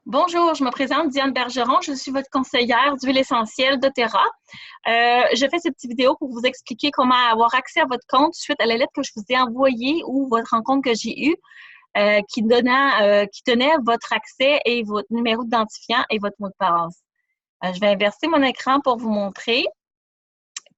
Bonjour, je me présente Diane Bergeron, je suis votre conseillère d'huile essentielle doTERRA. Je fais cette petite vidéo pour vous expliquer comment avoir accès à votre compte suite à la lettre que je vous ai envoyée ou votre rencontre que j'ai eue qui tenait votre accès et votre numéro d'identifiant et votre mot de passe. Je vais inverser mon écran pour vous montrer.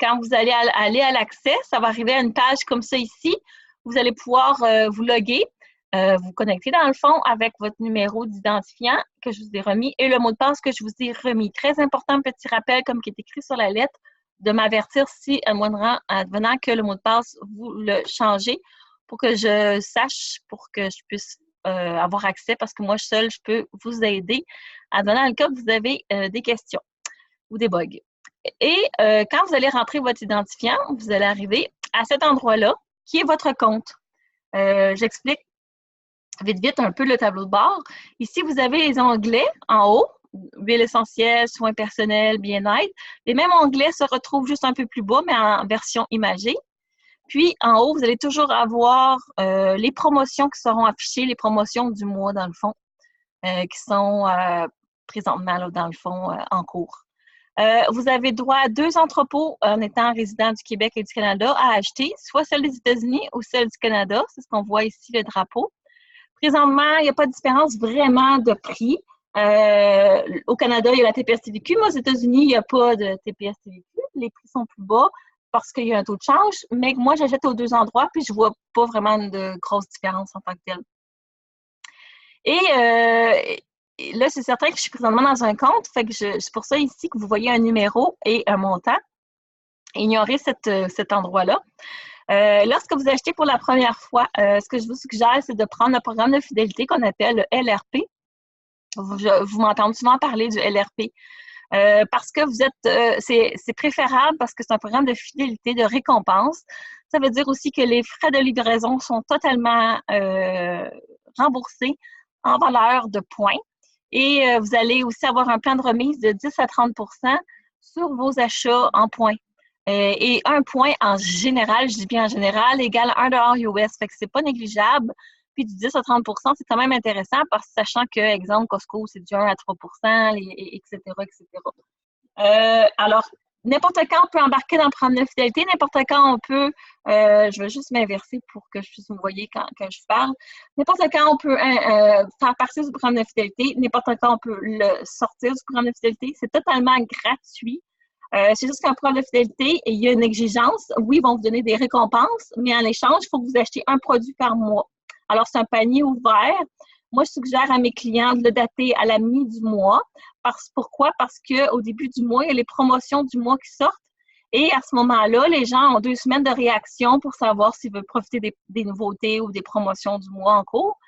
Quand vous allez aller à l'accès, ça va arriver à une page comme ça ici. Vous allez pouvoir vous loguer. Vous connecter dans le fond avec votre numéro d'identifiant que je vous ai remis et le mot de passe que je vous ai remis. Très important, petit rappel, comme qui est écrit sur la lettre, de m'avertir si, advenant que le mot de passe, vous le changez pour que je sache, pour que je puisse avoir accès, parce que moi, seule, je peux vous aider, advenant le cas que vous avez des questions ou des bugs. Et quand vous allez rentrer votre identifiant, vous allez arriver à cet endroit-là, qui est votre compte. J'explique vite un peu le tableau de bord. Ici, vous avez les onglets en haut, huile essentielle, soins personnels, bien-être. Les mêmes onglets se retrouvent juste un peu plus bas, mais en version imagée. Puis, en haut, vous allez toujours avoir les promotions qui seront affichées, les promotions du mois, dans le fond, qui sont présentement, là, dans le fond, en cours. Vous avez droit à 2 entrepôts en étant résident du Québec et du Canada à acheter, soit celle des États-Unis ou celle du Canada. C'est ce qu'on voit ici, le drapeau. Présentement, il n'y a pas de différence vraiment de prix. Au Canada, il y a la TPS-TVQ, mais aux États-Unis, il n'y a pas de TPS-TVQ. Les prix sont plus bas parce qu'il y a un taux de change, mais moi, j'achète aux 2 endroits, puis je ne vois pas vraiment de grosse différence en tant que telle. Et là, c'est certain que je suis présentement dans un compte, fait que c'est pour ça ici que vous voyez un numéro et un montant. Ignorez cet endroit-là. Lorsque vous achetez pour la première fois, ce que je vous suggère, c'est de prendre un programme de fidélité qu'on appelle le LRP. Vous m'entendez souvent parler du LRP. Parce que c'est préférable parce que c'est un programme de fidélité, de récompense. Ça veut dire aussi que les frais de livraison sont totalement remboursés en valeur de points. Et vous allez aussi avoir un plan de remise de 10 à 30 sur vos achats en points. Et un point en général, je dis bien en général, égale 1 $ US. Fait que c'est pas négligeable. Puis du 10 à 30 c'est quand même intéressant parce que sachant que, exemple, Costco, c'est du 1 à 3 etc., etc. Alors, n'importe quand, on peut embarquer dans le programme de fidélité. N'importe quand, on peut, je vais juste m'inverser pour que je puisse me voyer quand je parle. N'importe quand, on peut faire partie du programme de fidélité. N'importe quand, on peut le sortir du programme de fidélité. C'est totalement gratuit. C'est juste qu'un programme de fidélité, il y a une exigence. Oui, ils vont vous donner des récompenses, mais en échange, il faut que vous achetiez un produit par mois. Alors, c'est un panier ouvert. Moi, je suggère à mes clients de le dater à la mi du mois. Pourquoi? Parce qu'au début du mois, il y a les promotions du mois qui sortent. Et à ce moment-là, les gens ont 2 semaines de réaction pour savoir s'ils veulent profiter des nouveautés ou des promotions du mois en cours.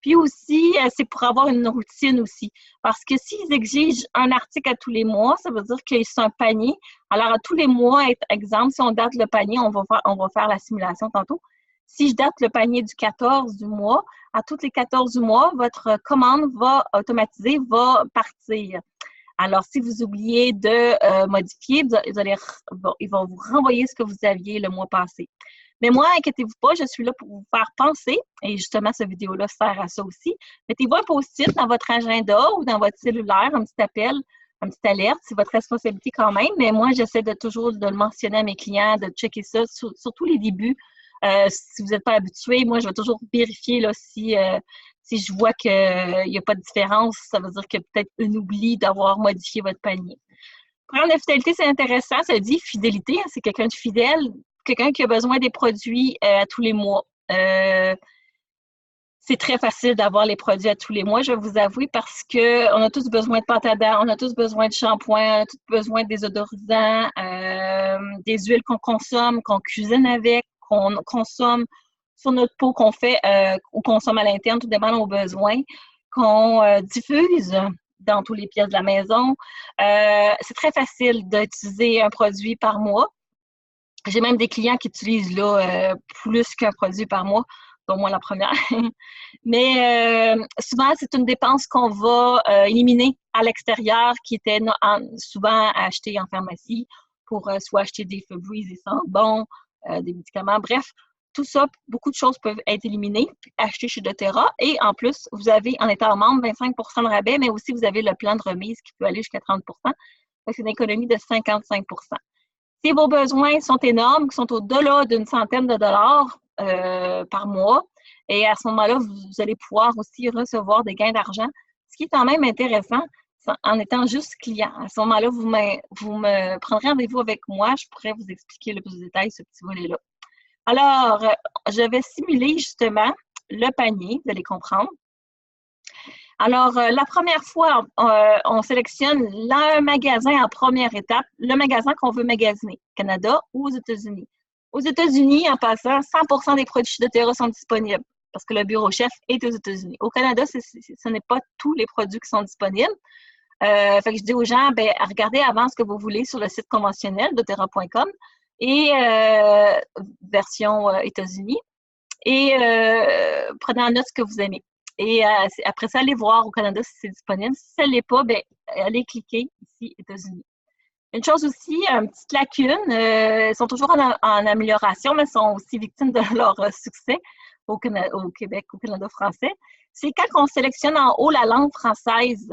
Puis aussi, c'est pour avoir une routine aussi. Parce que s'ils exigent un article à tous les mois, ça veut dire que c'est un panier. Alors, à tous les mois, exemple, si on date le panier, on va faire la simulation tantôt. Si je date le panier du 14 du mois, à toutes les 14 du mois, votre commande va partir. Alors, si vous oubliez de modifier, ils vont vous renvoyer ce que vous aviez le mois passé. Mais moi, inquiétez-vous pas, je suis là pour vous faire penser, et justement, cette vidéo-là sert à ça aussi. Mettez-vous un post-it dans votre agenda ou dans votre cellulaire, un petit appel, une petite alerte, c'est votre responsabilité quand même, mais moi, j'essaie toujours de le mentionner à mes clients, de checker ça, surtout les débuts. Si vous n'êtes pas habitué, moi, je vais toujours vérifier là, si je vois qu'il n'y a pas de différence, ça veut dire qu'il y a peut-être un oubli d'avoir modifié votre panier. Programme de fidélité, c'est intéressant, ça dit fidélité, hein, c'est quelqu'un de fidèle, quelqu'un qui a besoin des produits à tous les mois. C'est très facile d'avoir les produits à tous les mois, je vais vous avouer, parce qu'on a tous besoin de pâte à dents, on a tous besoin de shampoing, on a tous besoin de désodorisants, des huiles qu'on consomme, qu'on cuisine avec, qu'on consomme sur notre peau, qu'on fait ou consomme à l'interne, tout dépend de nos besoins, qu'on diffuse dans tous les pièces de la maison. C'est très facile d'utiliser un produit par mois. J'ai même des clients qui utilisent là, plus qu'un produit par mois, dont moi la première. Mais souvent, c'est une dépense qu'on va éliminer à l'extérieur, qui était souvent achetée en pharmacie pour soit acheter des feux bouillis, des sambons, des médicaments. Bref, tout ça, beaucoup de choses peuvent être éliminées, achetées chez doTERRA. Et en plus, vous avez, en étant membre, 25 de rabais, mais aussi vous avez le plan de remise qui peut aller jusqu'à 30 c'est une économie de 55 Si vos besoins sont énormes, qui sont au-delà d'une centaine de dollars par mois, et à ce moment-là, vous allez pouvoir aussi recevoir des gains d'argent, ce qui est quand même intéressant en étant juste client. À ce moment-là, vous me prendrez rendez-vous avec moi, je pourrais vous expliquer le plus de détails ce petit volet-là. Alors, je vais simuler justement le panier, vous allez comprendre. Alors, la première fois, on sélectionne un magasin en première étape, le magasin qu'on veut magasiner, Canada ou aux États-Unis. Aux États-Unis, en passant, 100 des produits chez doTERRA sont disponibles parce que le bureau chef est aux États-Unis. Au Canada, ce n'est pas tous les produits qui sont disponibles. Fait que je dis aux gens, ben, regardez avant ce que vous voulez sur le site conventionnel doTERRA.com et version États-Unis et prenez en note ce que vous aimez. Et après ça, allez voir au Canada si c'est disponible. Si ça ne l'est pas, ben, allez cliquer ici, États-Unis. Une chose aussi, une petite lacune, ils sont toujours en amélioration, mais sont aussi victimes de leur succès au Québec, au Canada français. C'est quand on sélectionne en haut la langue française,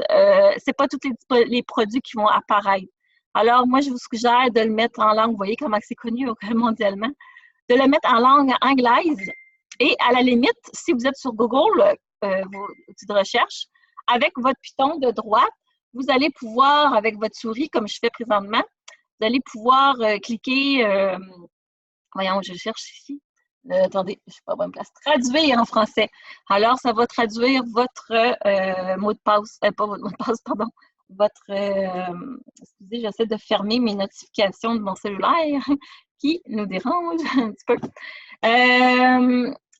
c'est pas tous les produits qui vont apparaître. Alors, moi, je vous suggère de le mettre en langue, vous voyez comment c'est connu mondialement, de le mettre en langue anglaise. Et à la limite, si vous êtes sur Google, vos outils de recherche, avec votre piton de droite, vous allez pouvoir, avec votre souris, comme je fais présentement, vous allez pouvoir cliquer, voyons, je cherche ici, attendez, je ne suis pas à bonne place, traduire en français. Alors, ça va traduire votre mot de passe, pas votre mot de passe, pardon, votre, excusez, j'essaie de fermer mes notifications de mon cellulaire qui nous dérange un petit peu.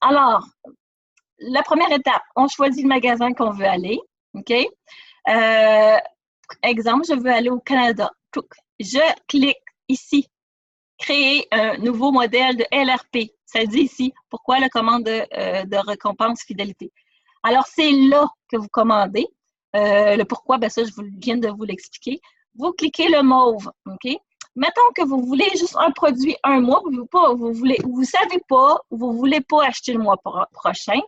Alors, la première étape, on choisit le magasin qu'on veut aller, OK? Exemple, je veux aller au Canada. Je clique ici, créer un nouveau modèle de LRP. Ça dit ici, pourquoi la commande de récompense fidélité. Alors, c'est là que vous commandez. Le pourquoi, ben ça, je viens de vous l'expliquer. Vous cliquez le mauve, OK? Mettons que vous voulez juste un produit un mois, vous savez pas, vous voulez pas acheter le mois prochain.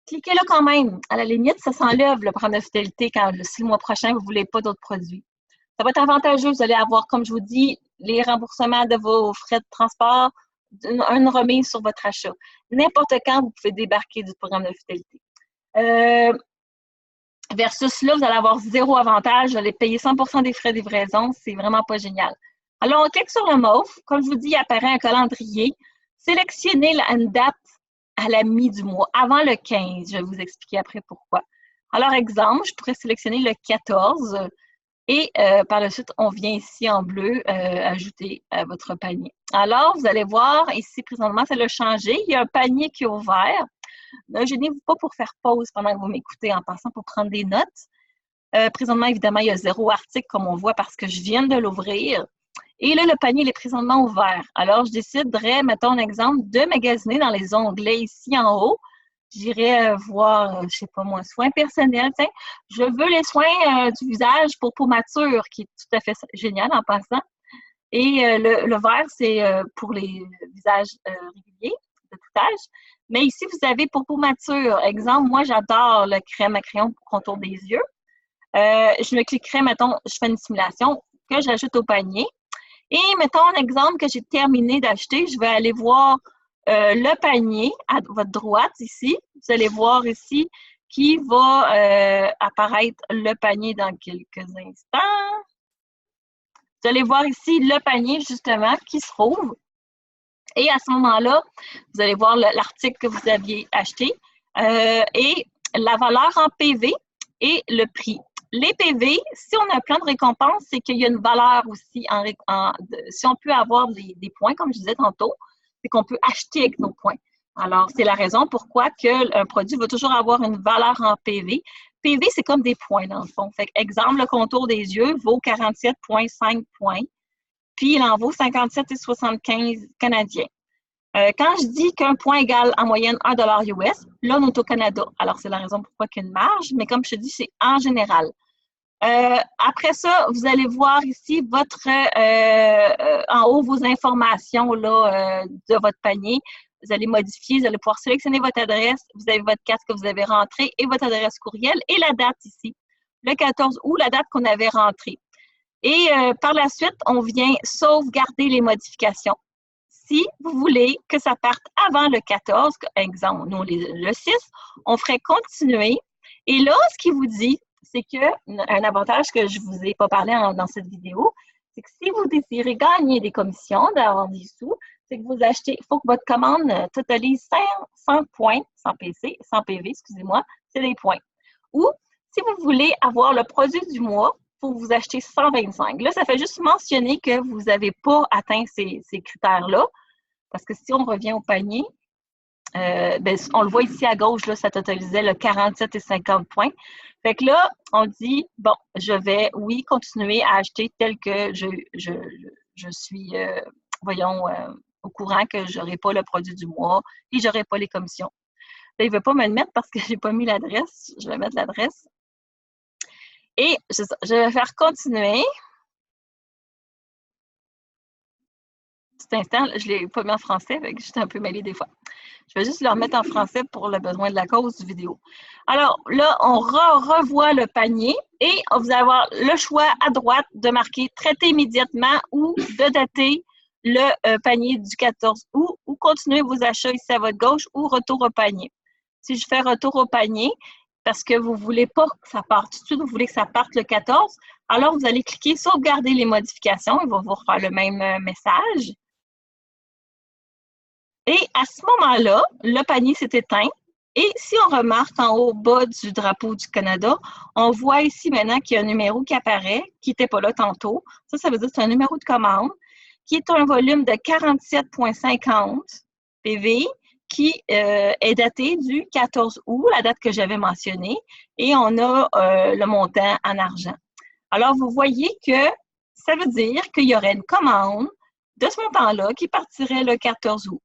Cliquez-le quand même. À la limite, ça s'enlève le programme de fidélité si le mois prochain, vous ne voulez pas d'autres produits. Ça va être avantageux. Vous allez avoir, comme je vous dis, les remboursements de vos frais de transport, une remise sur votre achat. N'importe quand, vous pouvez débarquer du programme de fidélité. Versus là, vous allez avoir zéro avantage. Vous allez payer 100% des frais de livraison. C'est vraiment pas génial. Alors, on clique sur le mauve. Comme je vous dis, il apparaît un calendrier. Sélectionnez une date à la mi du mois, avant le 15. Je vais vous expliquer après pourquoi. Alors, exemple, je pourrais sélectionner le 14 et par la suite, on vient ici en bleu ajouter à votre panier. Alors, vous allez voir, ici, présentement, ça l'a changé. Il y a un panier qui est ouvert. Ne gênez-vous pas pour faire pause pendant que vous m'écoutez en passant pour prendre des notes. Présentement, évidemment, il y a 0 article comme on voit parce que je viens de l'ouvrir. Et là, le panier il est présentement ouvert. Alors, je déciderais, mettons un exemple, de magasiner dans les onglets ici en haut. J'irais voir, je ne sais pas moi, soins personnels. Tiens, je veux les soins du visage pour peau mature, qui est tout à fait génial en passant. Et le vert, c'est pour les visages réguliers, de tout âge. Mais ici, vous avez pour peau mature. Exemple, moi, j'adore le crème à crayon pour contour des yeux. Je me cliquerai, mettons, je fais une simulation que j'ajoute au panier. Et mettons un exemple que j'ai terminé d'acheter, je vais aller voir le panier à votre droite ici. Vous allez voir ici qui va apparaître le panier dans quelques instants. Vous allez voir ici le panier justement qui se trouve. Et à ce moment-là, vous allez voir l'article que vous aviez acheté et la valeur en PV et le prix. Les PV, si on a un plan de récompense, c'est qu'il y a une valeur aussi. Si on peut avoir des points, comme je disais tantôt, c'est qu'on peut acheter avec nos points. Alors, c'est la raison pourquoi un produit va toujours avoir une valeur en PV. PV, c'est comme des points, dans le fond. Fait exemple, le contour des yeux vaut 47,5 points, puis il en vaut 57,75 canadiens. Quand je dis qu'un point égale en moyenne 1 $ US, là, on est au Canada. Alors, c'est la raison pourquoi il y a une marge, mais comme je te dis, c'est en général. Après ça, vous allez voir ici en haut vos informations là, de votre panier. vous allez modifier, vous allez pouvoir sélectionner votre adresse, vous avez votre carte que vous avez rentrée et votre adresse courriel et la date ici, le 14 août, la date qu'on avait rentrée. Et par la suite, on vient sauvegarder les modifications. Si vous voulez que ça parte avant le 14, exemple, nous, le 6, on ferait continuer. Et là, ce qu'il vous dit, c'est qu'un avantage que je ne vous ai pas parlé dans cette vidéo, c'est que si vous désirez gagner des commissions, d'avoir des sous, c'est que vous achetez, il faut que votre commande totalise 100 points, 100 PC, 100 PV, excusez-moi, c'est des points. Ou si vous voulez avoir le produit du mois, il faut vous acheter 125. Là, ça fait juste mentionner que vous n'avez pas atteint ces critères-là, parce que si on revient au panier, on le voit ici à gauche, là, ça totalisait le 47 et 50 points. Fait que là, on dit, bon, je vais, oui, continuer à acheter tel que je suis, au courant que je n'aurai pas le produit du mois et je n'aurai pas les commissions. Là, il ne veut pas me le mettre parce que je n'ai pas mis l'adresse. Je vais mettre l'adresse. Et je vais faire continuer. Petit instant, je ne l'ai pas mis en français, fait que j'étais un peu mêlée des fois. Je vais juste le remettre en français pour le besoin de la cause du vidéo. Alors là, on revoit le panier et vous allez avoir le choix à droite de marquer « Traiter immédiatement » ou de dater le panier du 14 août ou continuer vos achats ici à votre gauche ou retour au panier. Si je fais retour au panier, parce que vous ne voulez pas que ça parte tout de suite, vous voulez que ça parte le 14, alors vous allez cliquer « Sauvegarder les modifications ». Il va vous refaire le même message. Et à ce moment-là, le panier s'est éteint. Et si on remarque en haut bas du drapeau du Canada, on voit ici maintenant qu'il y a un numéro qui apparaît, qui n'était pas là tantôt. Ça veut dire que c'est un numéro de commande qui est un volume de 47,50 PV qui est daté du 14 août, la date que j'avais mentionnée, et on a le montant en argent. Alors, vous voyez que ça veut dire qu'il y aurait une commande de ce montant-là qui partirait le 14 août.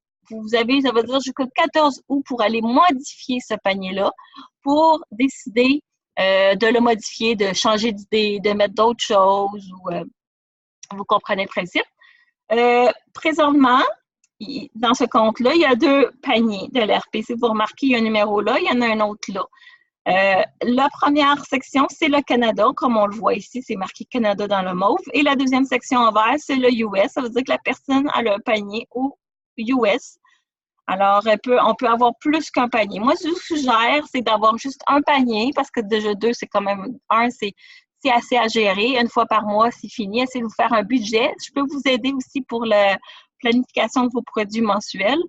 Ça veut dire jusqu'au 14 août pour aller modifier ce panier-là, pour décider de le modifier, de changer d'idée, de mettre d'autres choses, ou vous comprenez le principe. Présentement, dans ce compte-là, il y a 2 paniers de l'RP. Si vous remarquez, il y a un numéro là, il y en a un autre là. La première section, c'est le Canada, comme on le voit ici, c'est marqué Canada dans le mauve. Et la deuxième section en vert, c'est le US. Ça veut dire que la personne a le panier au US. Alors, on peut avoir plus qu'un panier. Moi, ce que je suggère, c'est d'avoir juste un panier, parce que déjà 2, c'est quand même, c'est assez à gérer. Une fois par mois, c'est fini. Essayez de vous faire un budget. Je peux vous aider aussi pour la planification de vos produits mensuels.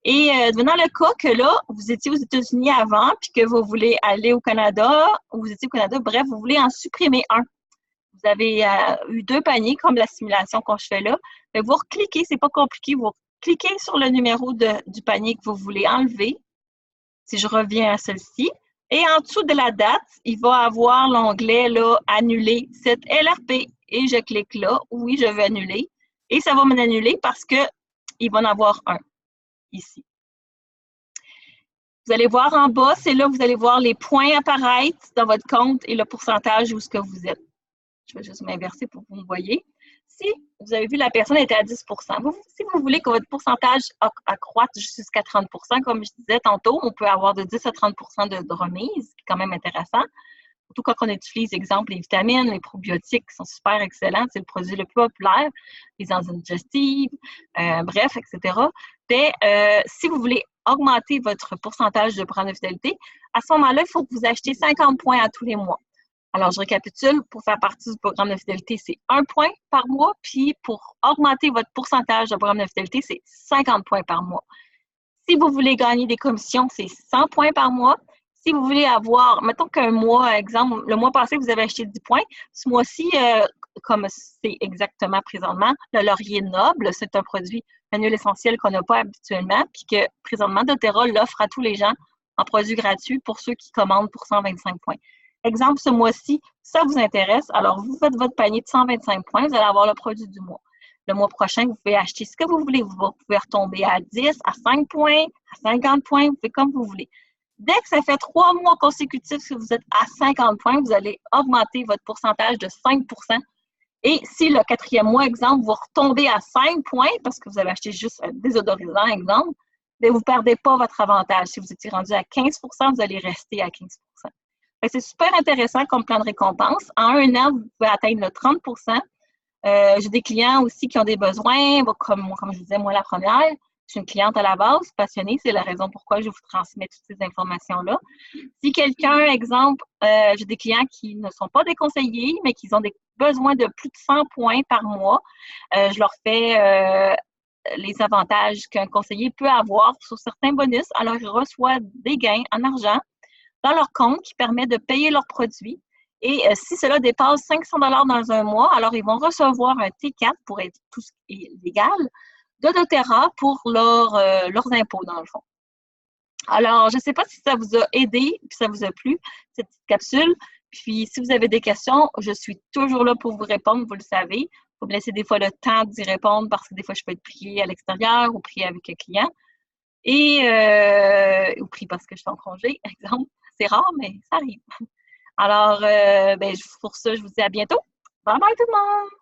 Et dans le cas que là, vous étiez aux États-Unis avant, puis que vous voulez aller au Canada, ou vous étiez au Canada, bref, vous voulez en supprimer un. Vous avez eu 2 paniers, comme la simulation qu'on fait là. Mais vous recliquez, c'est pas compliqué, vous cliquez sur le numéro du panier que vous voulez enlever. Si je reviens à celle-ci. Et en dessous de la date, il va avoir l'onglet là, « Annuler cette LRP ». Et je clique là, oui, je veux annuler. Et ça va m'annuler parce qu'il va en avoir un ici. Vous allez voir en bas, c'est là que vous allez voir les points apparaître dans votre compte et le pourcentage où ce que vous êtes. Je vais juste m'inverser pour que vous me voyez. Si vous avez vu, la personne était à 10 si vous voulez que votre pourcentage accroisse jusqu'à 30 comme je disais tantôt, on peut avoir de 10 à 30 de remise, ce qui est quand même intéressant. Surtout quand on utilise, exemple, les vitamines, les probiotiques qui sont super excellents, c'est le produit le plus populaire, les enzymes digestives, bref, etc. Mais si vous voulez augmenter votre pourcentage de programme de fidélité, à ce moment-là, il faut que vous achetiez 50 points à tous les mois. Alors, je récapitule, pour faire partie du programme de fidélité, c'est 1 point par mois, puis pour augmenter votre pourcentage de programme de fidélité, c'est 50 points par mois. Si vous voulez gagner des commissions, c'est 100 points par mois. Si vous voulez avoir, mettons qu'un mois, exemple, le mois passé, vous avez acheté 10 points. Ce mois-ci, comme c'est exactement présentement, le laurier noble, c'est un produit, un huile essentielle qu'on n'a pas habituellement, puis que présentement, doTERRA l'offre à tous les gens en produit gratuit pour ceux qui commandent pour 125 points. Exemple, ce mois-ci, ça vous intéresse, alors vous faites votre panier de 125 points, vous allez avoir le produit du mois. Le mois prochain, vous pouvez acheter ce que vous voulez. Vous pouvez retomber à 10, à 5 points, à 50 points, vous faites comme vous voulez. Dès que ça fait 3 mois consécutifs que vous êtes à 50 points, vous allez augmenter votre pourcentage de 5 Et si le 4e mois, exemple, vous retombez à 5 points parce que vous avez acheté juste un désodorisant, exemple, bien, vous ne perdez pas votre avantage. Si vous étiez rendu à 15 vous allez rester à 15 c'est super intéressant comme plan de récompense. En un an, vous pouvez atteindre le 30 j'ai des clients aussi qui ont des besoins, comme je vous disais, moi, la première, je suis une cliente à la base, passionnée, c'est la raison pourquoi je vous transmets toutes ces informations-là. Si quelqu'un, exemple, j'ai des clients qui ne sont pas des conseillers, mais qui ont des besoins de plus de 100 points par mois, je leur fais les avantages qu'un conseiller peut avoir sur certains bonus. Alors, ils reçoivent des gains en argent dans leur compte qui permet de payer leurs produits. Et si cela dépasse 500 dans un mois, alors ils vont recevoir un T4 pour être tout ce qui est légal de doTERRA pour leurs impôts, dans le fond. Alors, je ne sais pas si ça vous a aidé, si ça vous a plu, cette petite capsule. Puis, si vous avez des questions, je suis toujours là pour vous répondre, vous le savez. Il faut me laisser des fois le temps d'y répondre parce que des fois, je peux être priée à l'extérieur ou priée avec un client. Ou pris parce que je suis en congé, exemple. C'est rare, mais ça arrive. Alors, pour ça, je vous dis à bientôt. Bye bye tout le monde!